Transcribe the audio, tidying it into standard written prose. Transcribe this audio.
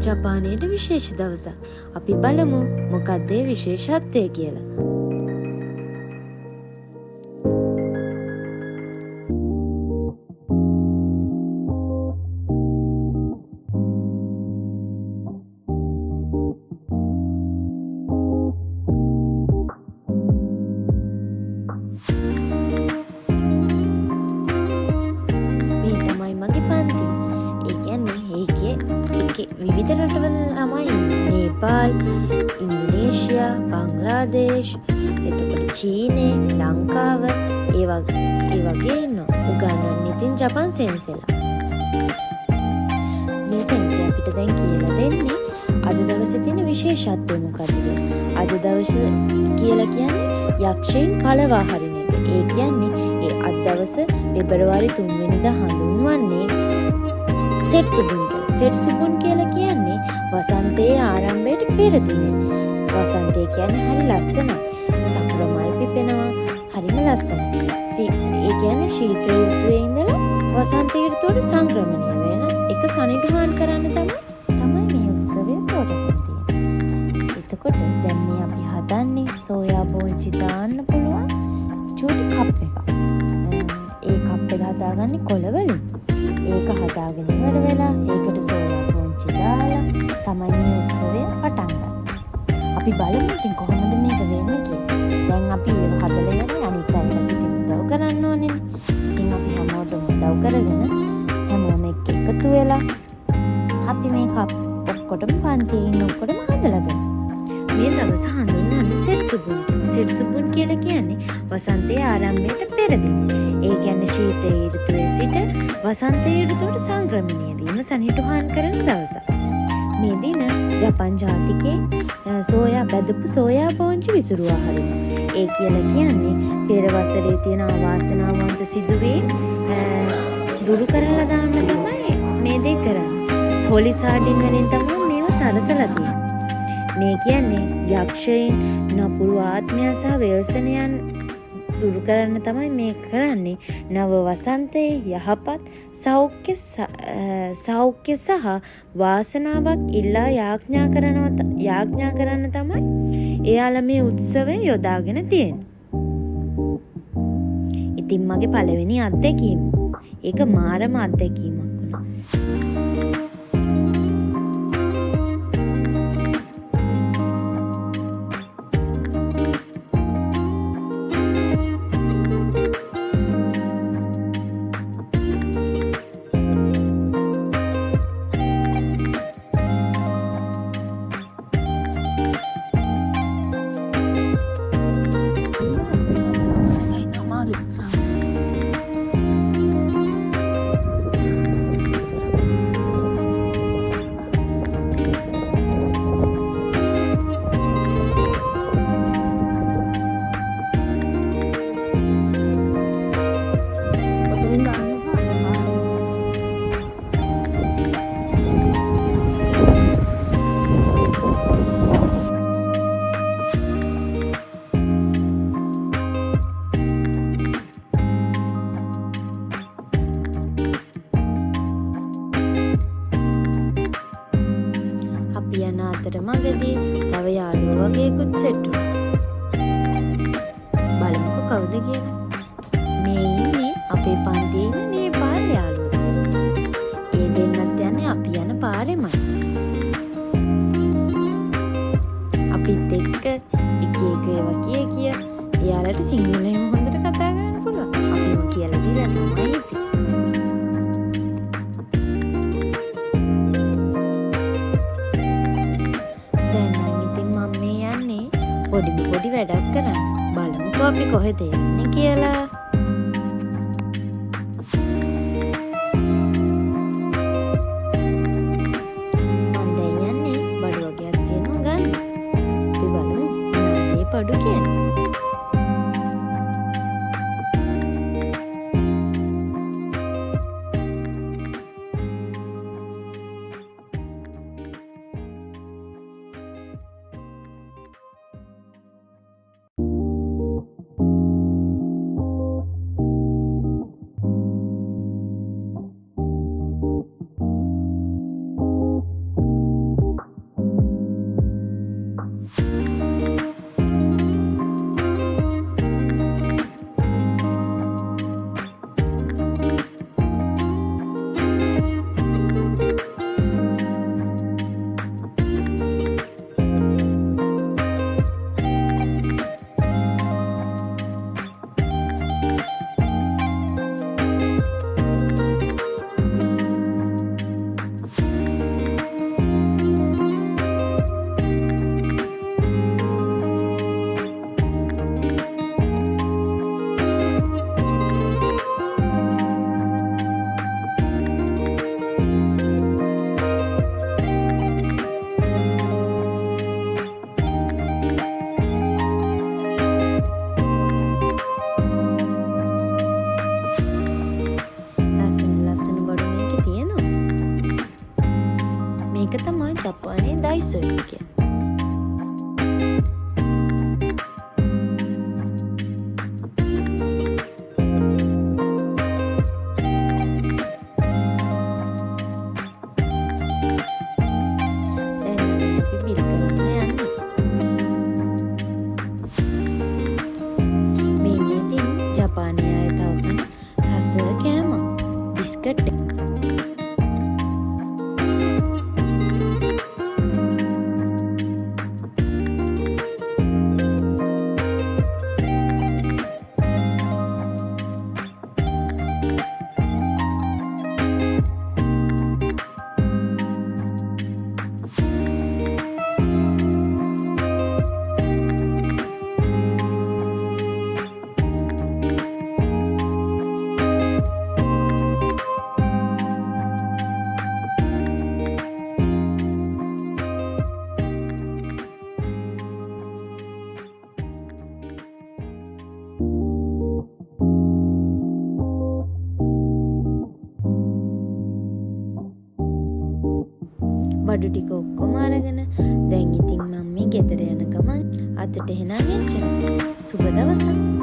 ජපානයට විශේෂ දවසක්. අපි බලමු මොකක්ද ඒ විශේෂත්වය කියලා. මේ තමයි මගේ පන්ති. ඒ කියන්නේ ඒකේ විවිධ රටවල ළමයි ඉන්නේ. නේපාල්, ඉන්දුනීසියා, බංග්ලාදේශ්, එතකොට චීනේ, ලංකාව ඒ වගේ ඉන්නවා. උගන්වන්නේ ඉතින් ජපන් සෙන්සෙලා. මේ සෙන්සෙ අපිට දැන් කියලා දෙන්නේ අද දවසේ තියෙන විශේෂත්වය මොකක්ද කියලා. අද දවස කියලා කියන්නේ යක්ෂයන් පළවා හරින එක. ඒ කියන්නේ ඒ අද දවස පෙබරවාරි 3 වෙනිදා හඳුන්වන්නේ සෙට්සුබුන් කියලා. සෙට්සුබුන් කියලා කියන්නේ වසන්තයේ ආරම්භයට පෙර දින. වසන්තය කියන්නේ හරි ලස්සනයි. සකුර මල් පිපෙනවා. හරිම ලස්සනයි. ඒ කියන්නේ ශීත ඍතුවේ ඉඳලා වසන්ත ඍතුවට සංක්‍රමණය වෙන එක සනිටුහන් කරන්න තමයි මේ උත්සවය තෝරගන්න තියෙන්නේ. එතකොට දැන් මේ අපි හදන්නේ සෝයා බෝංචි දාන්න පුළුවන් චූටි කප් එකක්. ඒ කප් එක හදාගන්නේ කොළ වලින්. ඒක හදාගෙන ඉවර වෙලා ඒකට සෝයා බෝංචි දාලා තමයි මේ උත්සවය පටන් ගන්න. අපි බලමු ඉතින් කොහොමද මේක වෙන්නේ කියලා. දැන් අපි ඒක හදලා යන්නේ අනිත් අයට ඉතින් උදව් කරන්න ඕනේ. ඉතින් අපි හැමෝටම උදව් කරගෙන හැමෝම එකතු වෙලා අපි මේ කප් ඔක්කොටම පන්තියේ ඉන්න ඔක්කොටම හදලා දෙමු. මේ දවස හඳුන්වන්නේ සෙට්සුබුන්. සෙට්සුබුන් කියලා කියන්නේ වසන්තයේ ආරම්භයට පෙර දින. ඒ කියන්නේ ශීත ඍතුවේ සිට වසන්ත ඍතුවට සංක්‍රමණය වීම සනිටුහන් කරන දවසක්. මේ දින ජපන් ජාතිකයේ සෝයා බැදපු සෝයා බෝංචි විසිරුවා හරිනවා. ඒ කියලා කියන්නේ පෙර වසරේ තියෙන අවාසනාවන්ත සිදුවීම් දුරු කරලා දාන්න තමයි මේ දේ කරන්නේ. හොලි සාඩින් වලින් තමයි මේව සරසලා තියෙන්නේ. මේ කියන්නේ යක්ෂයන් නපුරු ආත්මයන් සහ ව්‍යසනයන් දුරු කරන්න තමයි මේ කරන්නේ. නව වසන්තයේ යහපත් සෞඛ්‍ය සහ වාසනාවක් ඉල්ලා යාඥා කරන්න තමයි එයාලා මේ උත්සවය යොදාගෙන තියෙන්නේ. ඉතින් මගේ පළවෙනි අත්දැකීම. ඒක මාරම අත්දැකීමක් වුණා. යන අතරමඟදී තව යාළුවෝ වගේකුත් සෙට් වුණා. බලමුකෝ කවුද කියලා. මේ ඉන්නේ අපේ පන්තියේ ඉන්න නේපාල් යාළුවෝ. ඒ දෙන්නත් යන්නේ අපි යන පාරෙමයි. අපිත් එක්ක එක ඒවා කිය එයාලට සිංහලෙන් හොඳට කතා කරන්න පුළුවන්. අපිම කියලා දීලා තමයි ඉතින්. පොඩි වැඩක් කරන්න. බලමුකෝ අපි කොහෙද යන්නේ කියලා. මම දැන් යන්නේ බඩු වගේක් තියෙනවා ගන්න. අපි බලමු මොනවද ඒ බඩු කියන්නේ. මේක තමයි ජපානයේ දයිසෝ එක. බඩු ටික ඔක්කොම අරගෙන දැන් ඉතින් මම මේ ගෙදර යන ගමන් අතට එහෙනම් එච්චර. සුබ දවසක්.